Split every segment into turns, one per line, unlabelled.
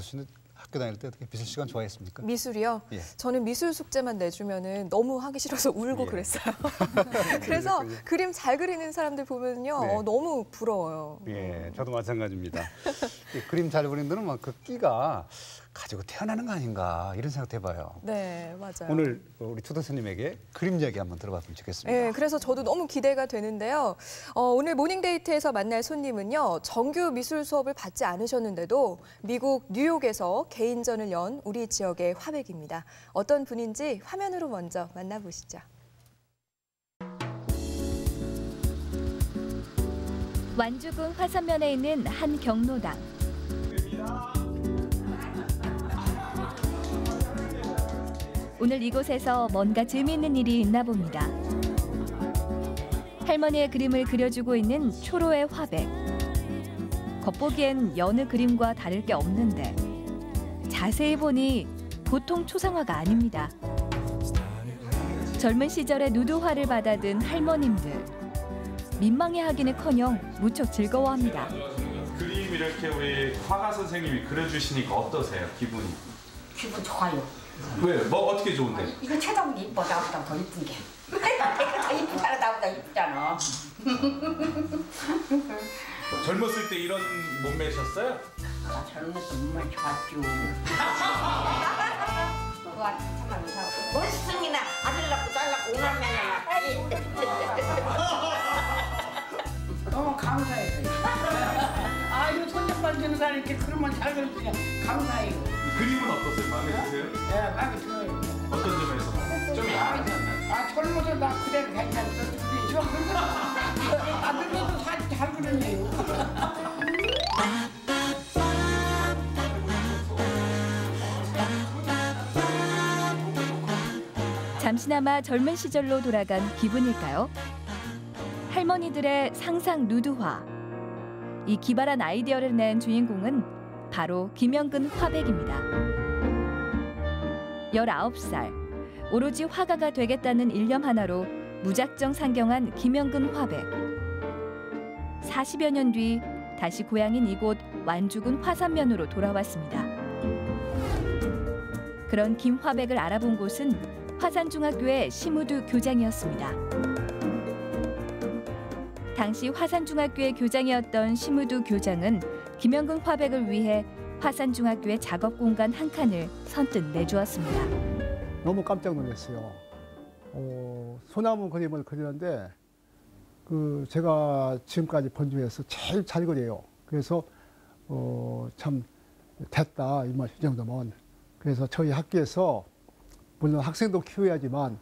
씨는 학교 다닐 때 어떻게 미술 시간 좋아했습니까?
미술이요?
예.
저는 미술 숙제만 내주면은 너무 하기 싫어서 울고
예.
그랬어요. 그래서 그림 잘 그리는 사람들 보면요.
네.
너무 부러워요.
예, 저도 마찬가지입니다. 그림 잘 그리는 데는 막 그 끼가 가지고 태어나는 거 아닌가 이런 생각도 해봐요.
네, 맞아요.
오늘 우리 추 교수님에게 그림 이야기 한번 들어봤으면 좋겠습니다.
네, 그래서 저도 너무 기대가 되는데요. 오늘 모닝데이트에서 만날 손님은요. 정규 미술 수업을 받지 않으셨는데도 미국 뉴욕에서 개인전을 연 우리 지역의 화백입니다. 어떤 분인지 화면으로 먼저 만나보시죠.
완주군 화산면에 있는 한 경로당. 오늘 이곳에서 뭔가 재미있는 일이 있나 봅니다. 할머니의 그림을 그려주고 있는 초로의 화백. 겉보기엔 여느 그림과 다를 게 없는데 자세히 보니 보통 초상화가 아닙니다. 젊은 시절에 누드화를 받아든 할머님들. 민망해하기는커녕 무척 즐거워합니다.
그림 이렇게 우리 화가 선생님이 그려주시니까 어떠세요? 기분이?
기분 좋아요.
왜? 뭐 어떻게 좋은데?
이거 쳐다보기 이뻐. 나보다 더 이쁜 게. 내가 더 이쁘잖아. 나보다 이쁘잖아.
젊었을 때 이런 몸매셨어요?
나 젊은 때 정말 좋았죠. 그거 참말 못하고. 멋있습니다. 아들 낳고 딸 낳고 오남매냐. 너무 감사해요. 아유 손녀딸 주는 사람이 이렇게 그러면 잘 그려주니까 감사해요.
그림은 어떠세요? 마음에 드세요?
네, 마음에 들어요.
어떤 점에서? 좀 야하지 않나요?
아 젊어서 나 그대로 괜찮았어. 안 늙어도 잘 그렸네요.
잠시나마 젊은 시절로 돌아간 기분일까요? 할머니들의 상상 누드화. 이 기발한 아이디어를 낸 주인공은 바로 김영근 화백입니다. 19살, 오로지 화가가 되겠다는 일념 하나로 무작정 상경한 김영근 화백. 40여 년 뒤 다시 고향인 이곳 완주군 화산면으로 돌아왔습니다. 그런 김화백을 알아본 곳은 화산중학교의 심우두 교장이었습니다. 당시 화산중학교의 교장이었던 심우두 교장은 김영근 화백을 위해 화산중학교의 작업 공간 한 칸을 선뜻 내주었습니다.
너무 깜짝 놀랐어요. 소나무 그림을 그리는데 제가 지금까지 본 중에서 제일 잘 그려요. 그래서 참 됐다 이 정도면. 그래서 저희 학교에서 물론 학생도 키워야지만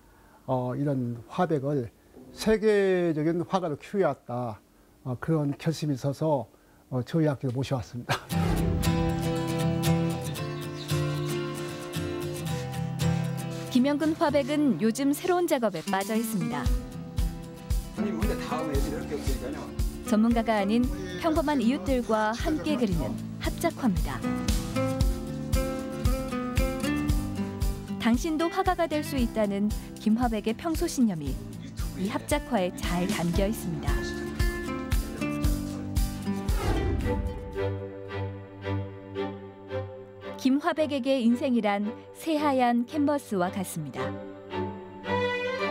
이런 화백을 세계적인 화가로 키워야겠다 그런 결심이 있어서 저희 학교에 모셔왔습니다.
김영근 화백은 요즘 새로운 작업에 빠져 있습니다. 전문가가 아닌 평범한 이웃들과 함께 그리는 합작화입니다. 당신도 화가가 될 수 있다는 김화백의 평소 신념이 이 합작화에 잘 담겨 있습니다. 김화백에게 인생이란 새하얀 캔버스와 같습니다.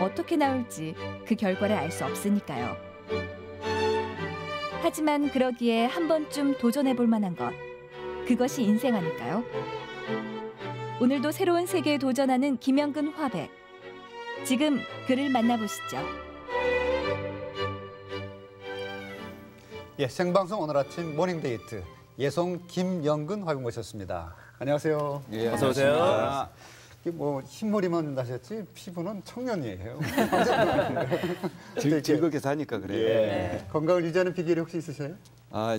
어떻게 나올지 그 결과를 알 수 없으니까요. 하지만 그러기에 한 번쯤 도전해볼 만한 것, 그것이 인생 아닐까요? 오늘도 새로운 세계에 도전하는 김영근 화백. 지금 그를 만나보시죠.
예, 생방송 오늘 아침 모닝데이트 예송 김영근 화백 모셨습니다. 안녕하세요.
예, 어서 오세요.
뭐 흰머리만 나셨지 피부는 청년이에요.
즐겁게 사니까 그래요.
예. 건강을 유지하는 비결이 혹시 있으세요?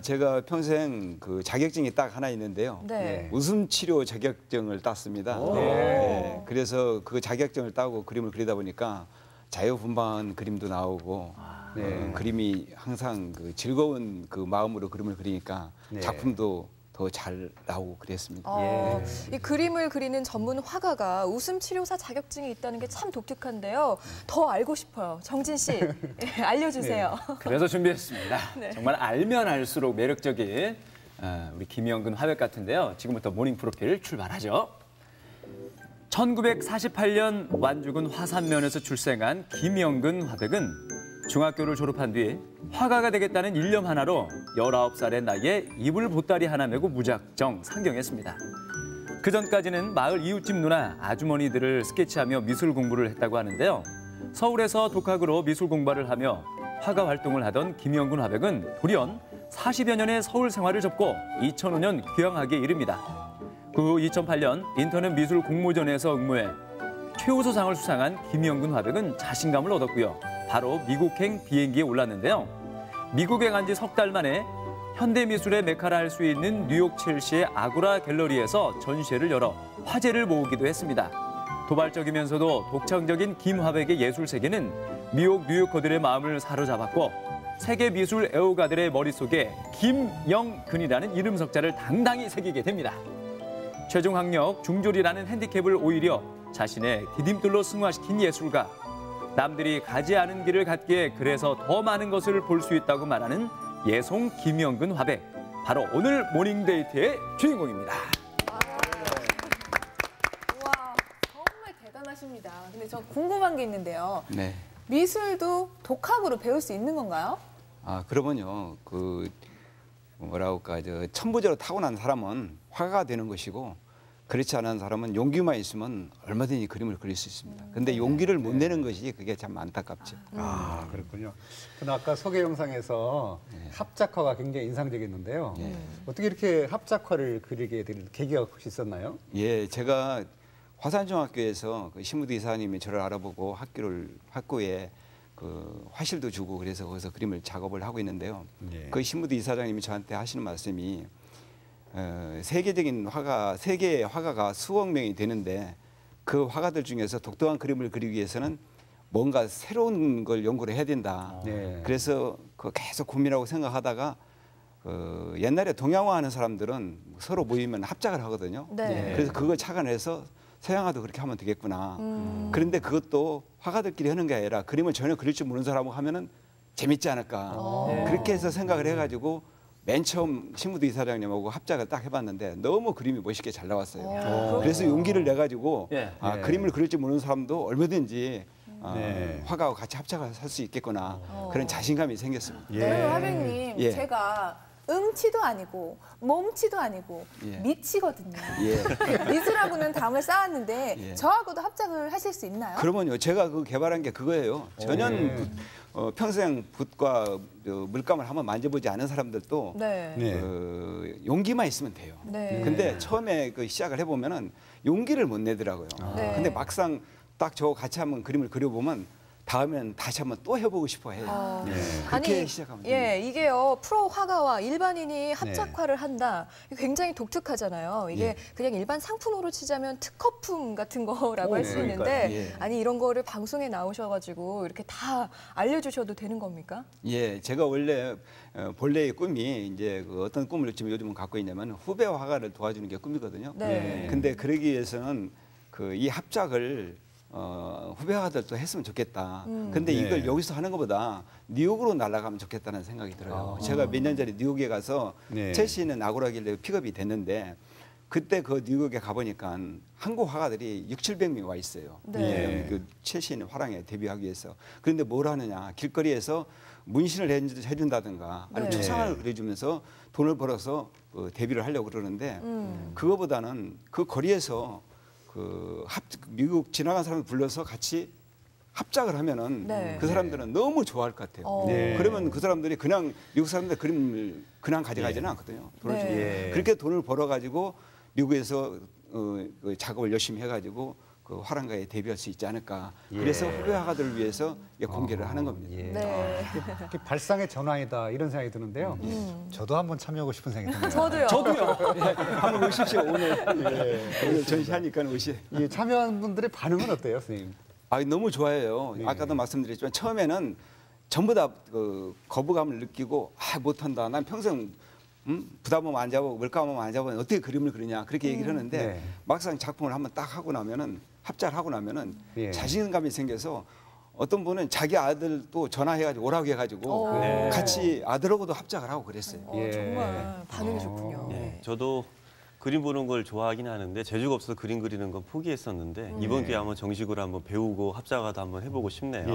제가 평생 그 자격증이 딱 하나 있는데요.
네.
웃음 치료 자격증을 땄습니다.
네.
그래서 그 자격증을 따고 그림을 그리다 보니까 자유분방한 그림도 나오고 그림이 항상 그 즐거운 그 마음으로 그림을 그리니까 작품도 더 잘 나오고 그랬습니다.
이 그림을 그리는 전문 화가가 웃음 치료사 자격증이 있다는 게 참 독특한데요. 더 알고 싶어요. 정진 씨, 알려주세요.
그래서 준비했습니다. 정말 알면 알수록 매력적인 우리 김영근 화백 같은데요. 지금부터 모닝 프로필 출발하죠. 1948년 완주군 화산면에서 출생한 김영근 화백은 중학교를 졸업한 뒤 화가가 되겠다는 일념 하나로 19살의 나이에 이불 보따리 하나 메고 무작정 상경했습니다. 그전까지는 마을 이웃집 누나, 아주머니들을 스케치하며 미술 공부를 했다고 하는데요. 서울에서 독학으로 미술 공부를 하며 화가 활동을 하던 김영근 화백은 돌연 40여 년의 서울 생활을 접고 2005년 귀향하기에 이릅니다. 그 후 2008년 인터넷 미술 공모전에서 응모해 최우수상을 수상한 김영근 화백은 자신감을 얻었고요. 바로 미국행 비행기에 올랐는데요. 미국에 간 지 석 달 만에 현대미술의 메카라 할 수 있는 뉴욕 첼시의 아고라 갤러리에서 전시회를 열어 화제를 모으기도 했습니다. 도발적이면서도 독창적인 김 화백의 예술 세계는 미국 뉴요커들의 마음을 사로잡았고 세계 미술 애호가들의 머릿속에 김영근이라는 이름 석자를 당당히 새기게 됩니다. 최종 학력 중졸이라는 핸디캡을 오히려 자신의 디딤돌로 승화시킨 예술가. 남들이 가지 않은 길을 갔기에 그래서 더 많은 것을 볼 수 있다고 말하는 예송 김영근 화백. 바로 오늘 모닝데이트의 주인공입니다.
와, 정말 대단하십니다. 근데 저 궁금한 게 있는데요.
네.
미술도 독학으로 배울 수 있는 건가요?
아, 그러면요. 뭐라고 할까, 천부적으로 타고난 사람은 화가가 되는 것이고 그렇지 않은 사람은 용기만 있으면 얼마든지 그림을 그릴 수 있습니다. 근데 용기를 못 내는 것이 그게 참 안타깝죠.
아, 그렇군요. 근데 아까 소개 영상에서 합작화가 굉장히 인상적이었는데요. 어떻게 이렇게 합작화를 그리게 된 계기가 혹시 있었나요?
예, 제가 화산중학교에서 그 신무드 이사님이 저를 알아보고 학교에 그 화실도 주고 그래서 거기서 그림을 작업을 하고 있는데요. 그 신무드 이사장님이 저한테 하시는 말씀이 세계적인 세계의 화가가 수억 명이 되는데 그 화가들 중에서 독특한 그림을 그리기 위해서는 뭔가 새로운 걸 연구를 해야 된다. 그래서 계속 고민하고 생각하다가 옛날에 동양화 하는 사람들은 서로 모이면 합작을 하거든요. 그래서 그걸 착안해서 서양화도 그렇게 하면 되겠구나. 그런데 그것도 화가들끼리 하는 게 아니라 그림을 전혀 그릴 줄 모르는 사람하고 하면은 재밌지 않을까. 그렇게 해서 생각을 해가지고 맨 처음 신무드 이사장님하고 합작을 딱 해봤는데 너무 그림이 멋있게 잘 나왔어요. 그래서 용기를 내가지고 그림을 그릴 줄 모르는 사람도 얼마든지 화가와 같이 합작을 할 수 있겠구나. 그런 자신감이 생겼습니다.
그러면 화백님, 제가 음치도 아니고 몸치도 아니고 미치거든요. 미술하고는 담을 쌓았는데 저하고도 합작을 하실 수 있나요?
그러면요. 제가 개발한 게 그거예요. 전혀 평생 붓과 물감을 한번 만져보지 않은 사람들도 용기만 있으면 돼요. 근데 처음에 시작을 해보면은 용기를 못 내더라고요. 근데 막상 딱 저 같이 한번 그림을 그려보면 다음엔 다시 한번 또 해보고 싶어 해요. 그렇게 시작하면 됩니다.
이게요. 프로 화가와 일반인이 합작화를 한다. 굉장히 독특하잖아요. 이게 그냥 일반 상품으로 치자면 특허품 같은 거라고 할 수 있는데 아니 이런 거를 방송에 나오셔가지고 이렇게 다 알려주셔도 되는 겁니까?
예, 제가 원래 본래의 꿈이 이제 어떤 꿈을 지금 요즘은 갖고 있냐면 후배 화가를 도와주는 게 꿈이거든요. 근데 그러기 위해서는 이 합작을 후배 화가들도 했으면 좋겠다. 근데 이걸 여기서 하는 것보다 뉴욕으로 날아가면 좋겠다는 생각이 들어요. 제가 몇 년 전에 뉴욕에 가서 첼시 있는 아고라 갤러리 픽업이 됐는데 그때 그 뉴욕에 가보니까 한국 화가들이 600~700명이 와 있어요. 그 첼시 있는 화랑에 데뷔하기 위해서. 그런데 뭘 하느냐. 길거리에서 문신을 해준다든가 아니면 초상화를 그려주면서 돈을 벌어서 데뷔를 하려고 그러는데 그거보다는 그 거리에서 미국 지나간 사람을 불러서 같이 합작을 하면은 그 사람들은 너무 좋아할 것 같아요. 그러면 그 사람들이 그냥 미국 사람들 그림을 그냥 가져가지는 않거든요. 돈을 주고. 그렇게 돈을 벌어가지고 미국에서 작업을 열심히 해가지고 그 화랑가에 데뷔할 수 있지 않을까. 그래서 후배 화가들을 위해서 공개를 하는 겁니다.
발상의 전환이다 이런 생각이 드는데요. 저도 한번 참여하고 싶은 생각이 드네요.
저도요.
한번 오십시오. 오늘 전시하니까 오시.
참여한 분들의 반응은 어때요, 선생님?
너무 좋아해요. 아까도 말씀드렸지만 처음에는 전부 다 거부감을 느끼고 못한다. 난 평생 부담하면 안 잡고 물감하면 안 잡으면 어떻게 그림을 그리냐 그렇게 얘기를 하는데 막상 작품을 한번 딱 하고 나면은 합작을 하고 나면은 자신감이 생겨서 어떤 분은 자기 아들도 전화해가지고 오라고 해가지고 같이 아들하고도 합작을 하고 그랬어요.
정말 반응이 좋군요.
네. 저도 그림 보는 걸 좋아하긴 하는데 재주가 없어서 그림 그리는 건 포기했었는데 이번 기회에 한번 정식으로 한번 배우고 합작화도 한번 해보고 싶네요.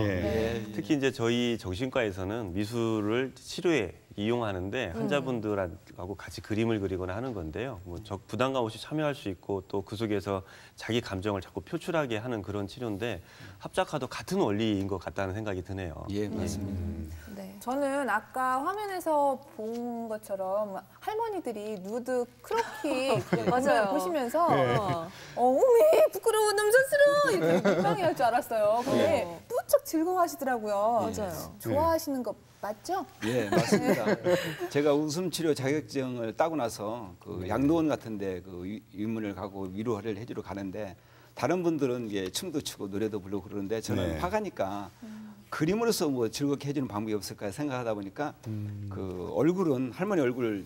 특히 이제 저희 정신과에서는 미술을 치료에 이용하는데 환자분들하고 같이 그림을 그리거나 하는 건데요. 뭐 부담감 없이 참여할 수 있고 또 그 속에서 자기 감정을 자꾸 표출하게 하는 그런 치료인데 합작화도 같은 원리인 것 같다는 생각이 드네요.
예, 맞습니다.
네. 저는 아까 화면에서 본 것처럼 할머니들이 누드 크로키 맞아요. 보시면서 어메 부끄러워 남자스러워 이렇게 민망해할 줄 알았어요. 근데 무척 즐거워하시더라고요.
맞아요.
좋아하시는 거 맞죠?
예, 맞습니다. 제가 웃음치료 자격증을 따고 나서 그 양로원 같은데 그 유문을 가고 위로를 해주러 가는데 다른 분들은 예, 춤도 추고 노래도 부르고 그러는데 저는 화가니까 그림으로서 뭐 즐겁게 해주는 방법이 없을까 생각하다 보니까 그 얼굴은 할머니 얼굴을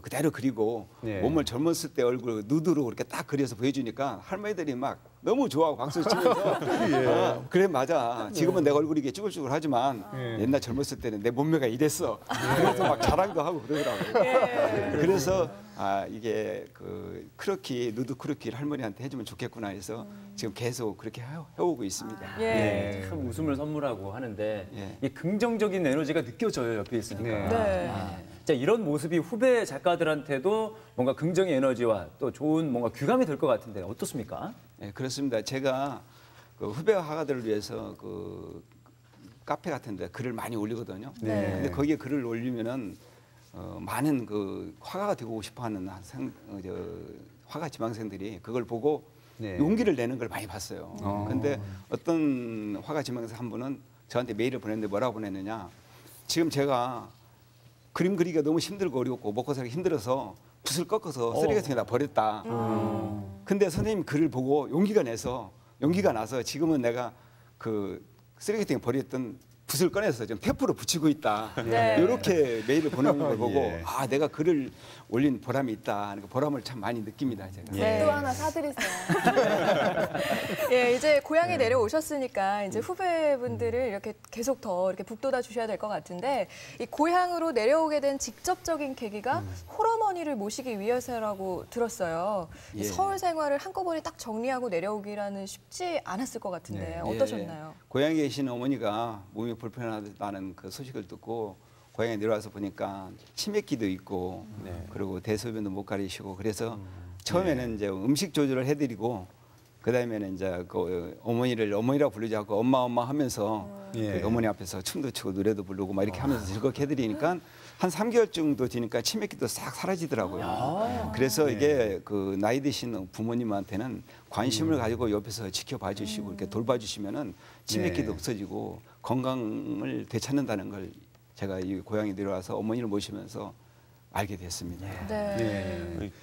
그대로 그리고 몸을 젊었을 때 얼굴 누드로 그렇게 딱 그려서 보여주니까 할머니들이 막 너무 좋아하고 박수 치면서 그래 맞아 지금은 내 얼굴이 이게 쭈글쭈글하지만 옛날 젊었을 때는 내 몸매가 이랬어 그래서 막 자랑도 하고 그러더라고요. 그래서 아 이게 그 크로키 누드 크로키를 할머니한테 해주면 좋겠구나 해서 지금 계속 그렇게 해오고 있습니다.
참 웃음을 선물하고 하는데 이 긍정적인 에너지가 느껴져요 옆에 있으니까. 자, 이런 모습이 후배 작가들한테도 뭔가 긍정의 에너지와 또 좋은 뭔가 귀감이 될 것 같은데 어떻습니까?
네, 그렇습니다. 제가 그 후배 화가들을 위해서 그 카페 같은데 글을 많이 올리거든요. 근데 거기에 글을 올리면은 많은 그 화가가 되고 싶어하는 화가 지망생들이 그걸 보고 용기를 내는 걸 많이 봤어요. 근데 어떤 화가 지망생 한 분은 저한테 메일을 보냈는데 뭐라고 보냈느냐? 지금 제가 그림 그리기가 너무 힘들고 어렵고 먹고 살기 힘들어서 붓을 꺾어서 쓰레기통에다 버렸다. 근데 선생님 글을 보고 용기가 나서 지금은 내가 그 쓰레기통에 버렸던 붓을 꺼내서 좀 테이프로 붙이고 있다. 이렇게 메일을 보내는 걸 보고 아 내가 글을 올린 보람이 있다 하는 그 보람을 참 많이 느낍니다. 제가.
또 하나 사드리세요.
예, 이제 고향에 내려오셨으니까 이제 후배분들을 이렇게 계속 더 이렇게 북돋아 주셔야 될 것 같은데 이 고향으로 내려오게 된 직접적인 계기가 홀어머니를 모시기 위해서라고 들었어요. 서울 생활을 한꺼번에 딱 정리하고 내려오기라는 쉽지 않았을 것 같은데 어떠셨나요?
고향에 계신 어머니가 몸이 불편하다는 그 소식을 듣고 고향에 내려와서 보니까 치매기도 있고 그리고 대소변도 못 가리시고 그래서 처음에는 이제 음식 조절을 해드리고 그다음에는 이제 그 어머니라고 부르지 않고 엄마 하면서 그 어머니 앞에서 춤도 추고 노래도 부르고 막 이렇게 하면서 즐겁게 해드리니까 한 3개월 정도 지니까 치매기도 싹 사라지더라고요. 그래서 이게 그 나이 드신 부모님한테는 관심을 가지고 옆에서 지켜봐 주시고 이렇게 돌봐주시면은 치매기도 없어지고 건강을 되찾는다는 걸 제가 이 고향에 내려와서 어머니를 모시면서 알게 됐습니다.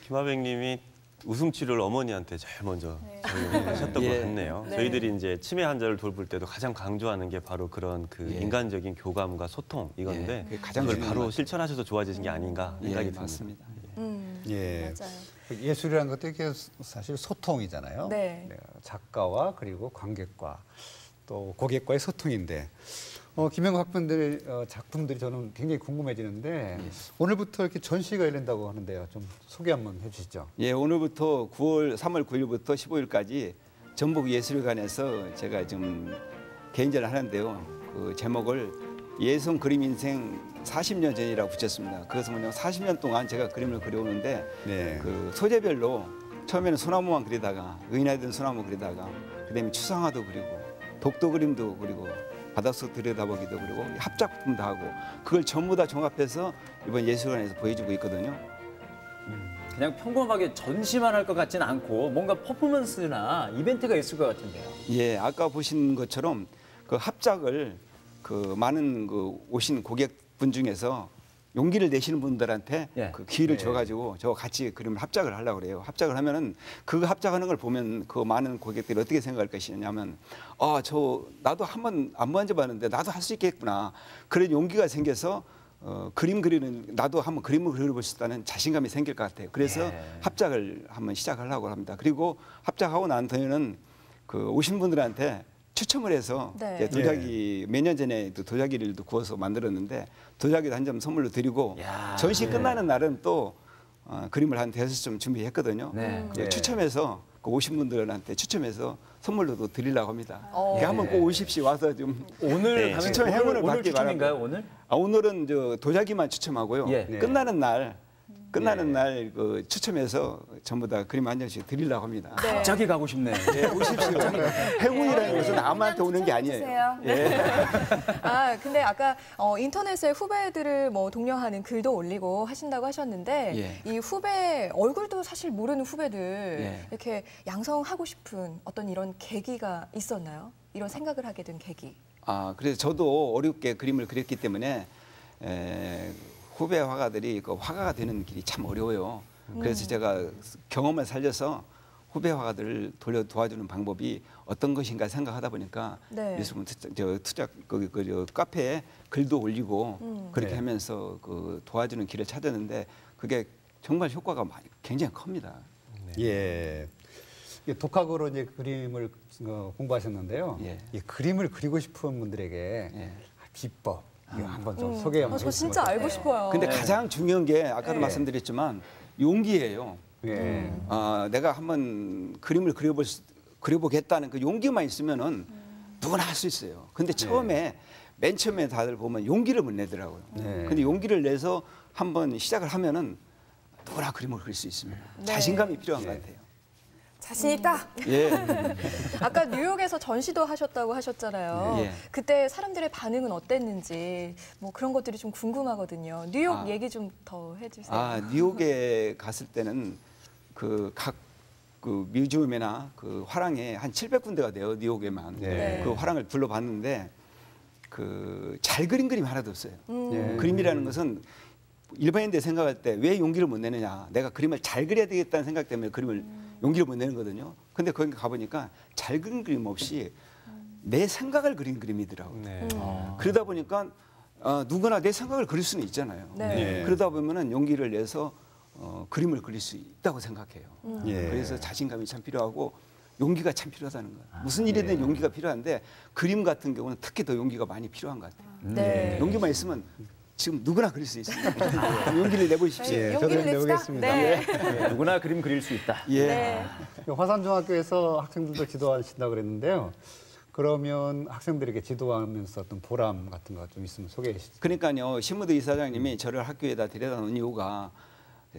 김화백님이 웃음 치료를 어머니한테 제일 먼저 하셨던 것 같네요. 저희들이 이제 치매 환자를 돌볼 때도 가장 강조하는 게 바로 그런 그 인간적인 교감과 소통 이건데 그걸 바로 실천하셔서 좋아지신 게 아닌가 생각이 듭니다.
맞아요.
예술이라는 것도 이게 사실 소통이잖아요. 작가와 그리고 관객과 또 고객과의 소통인데 김영국 학부들 작품들이 저는 굉장히 궁금해지는데 오늘부터 이렇게 전시가 열린다고 하는데요. 좀 소개 한번 해주시죠.
예, 오늘부터 3월 9일부터 15일까지 전북예술관에서 제가 좀 개인전을 하는데요. 그 제목을 예성 그림 인생 40년 전이라고 붙였습니다. 그것은 뭐냐면 40년 동안 제가 그림을 그려오는데 그 소재별로 처음에는 소나무만 그리다가 의인화된 소나무 그리다가 그다음에 추상화도 그리고 독도 그림도 그리고 바닷속 들여다보기도 그리고 합작품도 하고 그걸 전부 다 종합해서 이번 예술관에서 보여주고 있거든요.
그냥 평범하게 전시만 할 것 같지는 않고 뭔가 퍼포먼스나 이벤트가 있을 것 같은데요.
예, 아까 보신 것처럼 그 합작을 그 많은 그 오신 고객분 중에서 용기를 내시는 분들한테 그 기회를 줘가지고 저 같이 그림을 합작을 하려고 그래요. 합작을 하면은 그 합작하는 걸 보면 그 많은 고객들이 어떻게 생각할 것이냐면 나도 한번 안 만져봤는데 나도 할 수 있겠구나. 그런 용기가 생겨서 그림 그리는 나도 한번 그림을 그려볼 수 있다는 자신감이 생길 것 같아요. 그래서 합작을 한번 시작하려고 합니다. 그리고 합작하고 난 뒤에는 그 오신 분들한테 추첨을 해서
네.
도자기 몇 년 전에 또 도자기를 구워서 만들었는데 도자기도 한 점 선물로 드리고 전시 끝나는 날은 또 그림을 한 5점 준비했거든요. 추첨해서 그 오신 분들한테 추첨해서 선물로도 드리려고 합니다. 한번 꼭 오십시오. 와서 좀
오늘 가면
추첨 행운을
오늘
받기 바랍니다.
추첨인가요, 오늘?
오늘은 도자기만 추첨하고요. 끝나는 날 그 추첨해서 전부 다 그림 한 장씩 드리려고 합니다.
갑자기 가고 싶네.
오십시오. 행운이라는 것은 아무한테 오는 게 아니에요.
근데 아까 인터넷에 후배들을 뭐 독려하는 글도 올리고 하신다고 하셨는데 이 후배 얼굴도 사실 모르는 후배들 이렇게 양성하고 싶은 어떤 이런 계기가 있었나요? 이런 생각을 하게 된 계기.
그래서 저도 어렵게 그림을 그렸기 때문에 후배 화가들이 그 화가가 되는 길이 참 어려워요. 그래서 제가 경험을 살려서 후배 화가들을 도와주는 방법이 어떤 것인가 생각하다 보니까 미술품 투작 카페에 글도 올리고 그렇게 하면서 그 도와주는 길을 찾았는데 그게 정말 효과가 굉장히 큽니다.
예. 독학으로 이제 그림을 공부하셨는데요. 이 그림을 그리고 싶은 분들에게 비법 이거 한번 좀 소개 한번
저 진짜 알고 싶어요.
근데 가장 중요한 게 아까도 말씀드렸지만 용기예요. 내가 한번 그림을 그려보겠다는 그 용기만 있으면은 누구나 할 수 있어요. 근데 맨 처음에 다들 보면 용기를 못 내더라고요. 근데 용기를 내서 한번 시작을 하면은 누구나 그림을 그릴 수 있습니다. 자신감이 필요한 것 같아요.
자신 있다.
아까 뉴욕에서 전시도 하셨다고 하셨잖아요. 그때 사람들의 반응은 어땠는지 뭐 그런 것들이 좀 궁금하거든요. 뉴욕 얘기 좀 더 해주세요.
뉴욕에 갔을 때는 각 뮤지엄이나 그 화랑에 한 700군데가 돼요. 뉴욕에만. 그 화랑을 둘러봤는데 잘 그린 그림이 하나도 없어요. 그림이라는 것은 일반인들 생각할 때 왜 용기를 못 내느냐. 내가 그림을 잘 그려야 되겠다는 생각 때문에 그림을 용기를 못 내는 거거든요. 근데 거기 가보니까 잘 그린 그림 없이 내 생각을 그린 그림이더라고요. 그러다 보니까 누구나 내 생각을 그릴 수는 있잖아요. 그러다 보면은 용기를 내서 그림을 그릴 수 있다고 생각해요. 그래서 자신감이 참 필요하고 용기가 참 필요하다는 거예요. 무슨 일이든 용기가 필요한데 그림 같은 경우는 특히 더 용기가 많이 필요한 것 같아요. 용기만 있으면 지금 누구나 그릴 수 있습니다. 용기를 내보십시오.
저도 내보겠습니다.
누구나 그림 그릴 수 있다.
화산중학교에서 학생들도 지도하신다고 그랬는데요. 그러면 학생들에게 지도하면서 어떤 보람 같은 거 좀 있으면 소개해 주시죠.
그러니까요. 신무드 이사장님이 저를 학교에다 데려다 놓은 이유가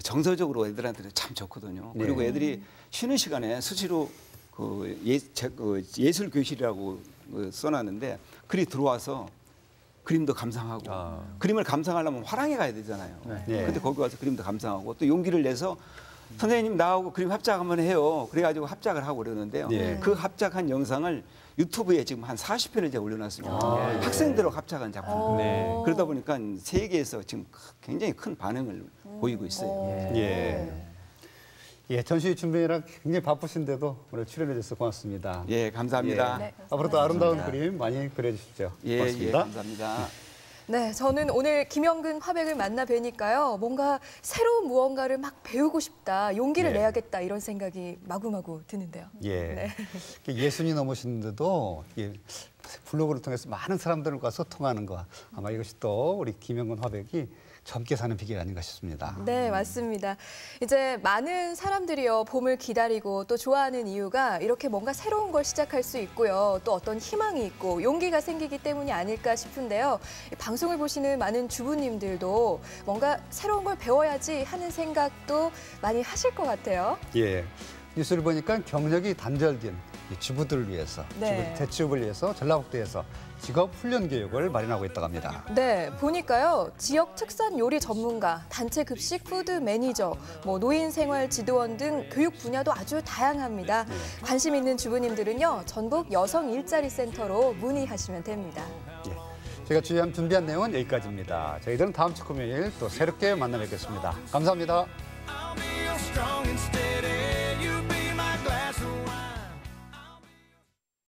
정서적으로 애들한테는 참 좋거든요. 그리고 애들이 쉬는 시간에 수시로 예술 교실이라고 써놨는데 글이 들어와서 그림도 감상하고 그림을 감상하려면 화랑에 가야 되잖아요. 근데 거기 와서 그림도 감상하고 또 용기를 내서 선생님 나하고 그림 합작 한번 해요. 그래가지고 합작을 하고 그러는데요. 그 합작한 영상을 유튜브에 지금 한 40편을 제가 올려놨습니다. 학생들하고 합작한 작품. 그러다 보니까 세계에서 지금 굉장히 큰 반응을 보이고 있어요.
전시 준비랑 굉장히 바쁘신데도 오늘 출연해 주셔서 고맙습니다.
감사합니다.
앞으로도 아름다운 그림 많이 그려주십시오. 고맙습니다.
감사합니다.
네, 저는 오늘 김영근 화백을 만나 뵈니까요. 뭔가 새로운 무언가를 막 배우고 싶다, 용기를 내야겠다 이런 생각이 마구마구 드는데요.
예순이 넘으시는데도 블로그를 통해서 많은 사람들과 소통하는 거 아마 이것이 또 우리 김영근 화백이 젊게 사는 비결이 아닌가 싶습니다.
네, 맞습니다. 이제 많은 사람들이요 봄을 기다리고 또 좋아하는 이유가 이렇게 뭔가 새로운 걸 시작할 수 있고요. 또 어떤 희망이 있고 용기가 생기기 때문이 아닐까 싶은데요. 방송을 보시는 많은 주부님들도 뭔가 새로운 걸 배워야지 하는 생각도 많이 하실 것 같아요.
뉴스를 보니까 경력이 단절된 주부들을 위해서, 대주부를 위해서 전라북도에서 직업 훈련 교육을 마련하고 있다고 합니다.
네, 보니까요. 지역 특산 요리 전문가, 단체 급식 푸드 매니저, 노인 생활 지도원 등 교육 분야도 아주 다양합니다. 관심 있는 주부님들은요. 전국 여성 일자리 센터로 문의하시면 됩니다.
제가 준비한 내용은 여기까지입니다. 저희들은 다음 주 금요일 또 새롭게 만나 뵙겠습니다. 감사합니다.